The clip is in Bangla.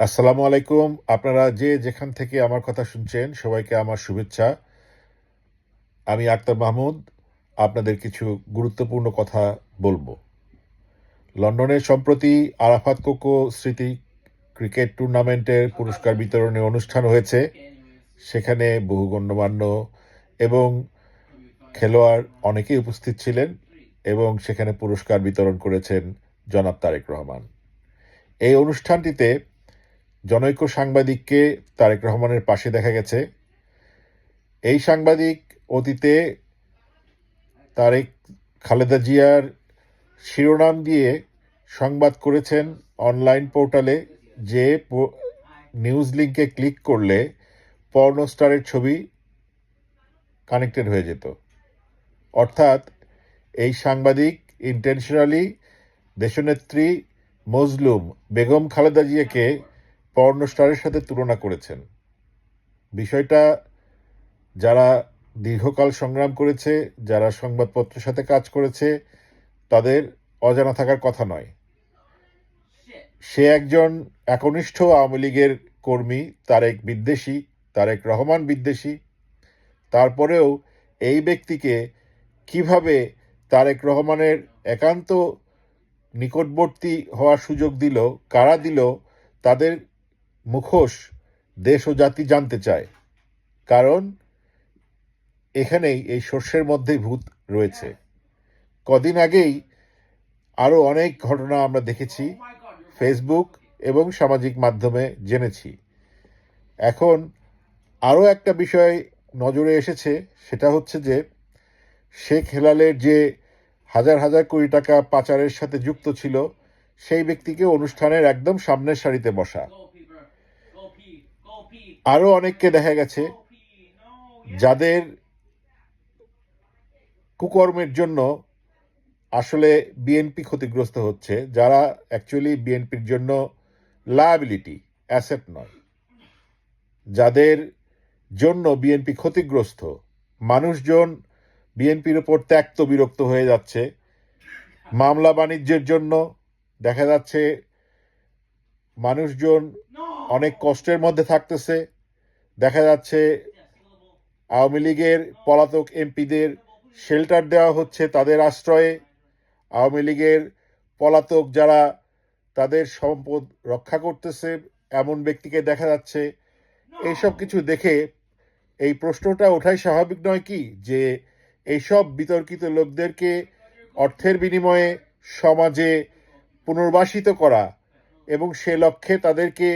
আসসালামু আলাইকুম। আপনারা যে যেখান থেকে আমার কথা শুনছেন সবাইকে আমার শুভেচ্ছা। আমি আক্তার মাহমুদ। আপনাদের কিছু গুরুত্বপূর্ণ কথা বলবো। লন্ডনে সম্প্রতি আরাফাত কোকো স্মৃতি ক্রিকেট টুর্নামেন্টের পুরস্কার বিতরণী অনুষ্ঠান হয়েছে। সেখানে বহু গণ্যমান্য এবং খেলোয়াড় অনেকেই উপস্থিত ছিলেন এবং সেখানে পুরস্কার বিতরণ করেছেন জনাব তারেক রহমান। এই অনুষ্ঠানটিতে জনৈক সাংবাদিককে তারেক রহমানের পাশে দেখা গেছে। এই সাংবাদিক অতীতে তারেক খালেদা জিয়ার শিরোনাম দিয়ে সংবাদ করেছেন অনলাইন পোর্টালে যে নিউজ লিঙ্কে ক্লিক করলে পর্ন স্টারের ছবি কানেক্টেড হয়ে যেত। অর্থাৎ এই সাংবাদিক ইন্টেনশনালি দেশনেত্রী মজলুম বেগম খালেদা জিয়াকে পর্ন স্টারের সাথে তুলনা করেছেন। বিষয়টা যারা দীর্ঘকাল সংগ্রাম করেছে, যারা সংবাদপত্রের সাথে কাজ করেছে, তাদের অজানা থাকার কথা নয়। সে একজন একনিষ্ঠ আওয়ামী লীগের কর্মী, তারেক রহমান বিদ্বেষী। তারপরেও এই ব্যক্তিকে কিভাবে তারেক রহমানের একান্ত নিকটবর্তী হওয়ার সুযোগ দিল, কারা দিল, তাদের মুখোশ দেশ ও জাতি জানতে চায়। কারণ এখানেই এই শস্যের মধ্যেই ভূত রয়েছে। কদিন আগেই আরও অনেক ঘটনা আমরা দেখেছি, ফেসবুক এবং সামাজিক মাধ্যমে জেনেছি। এখন আরও একটা বিষয় নজরে এসেছে, সেটা হচ্ছে যে শেখ হেলালের যে হাজার হাজার কোটি টাকা পাচারের সাথে যুক্ত ছিল, সেই ব্যক্তিকে অনুষ্ঠানের একদম সামনের সারিতে বসা। আরও অনেককে দেখা গেছে যাদের কুকর্মের জন্য আসলে বিএনপি ক্ষতিগ্রস্ত হচ্ছে, যারা অ্যাকচুয়ালি বিএনপির জন্য লায়াবিলিটি, অ্যাসেট নয়, যাদের জন্য বিএনপি ক্ষতিগ্রস্ত। মানুষজন বিএনপির উপর ত্যক্ত বিরক্ত হয়ে যাচ্ছে। মামলা বাণিজ্যের জন্য দেখা যাচ্ছে মানুষজন অনেক কষ্টের মধ্যে থাকতেছে। দেখা যাচ্ছে আওয়ামী লীগের পলাতক এমপিদের শেল্টার দেওয়া হচ্ছে তাদের আশ্রয়ে। আওয়ামী লীগের পলাতক যারা তাদের সম্পদ রক্ষা করতেছে এমন ব্যক্তিকে দেখা যাচ্ছে। এইসব কিছু দেখে এই প্রশ্নটা ওঠাই স্বাভাবিক নয় কি, যে এইসব বিতর্কিত লোকদেরকে অর্থের বিনিময়ে সমাজে পুনর্বাসিত করা এবং সে লক্ষ্যে তাদেরকে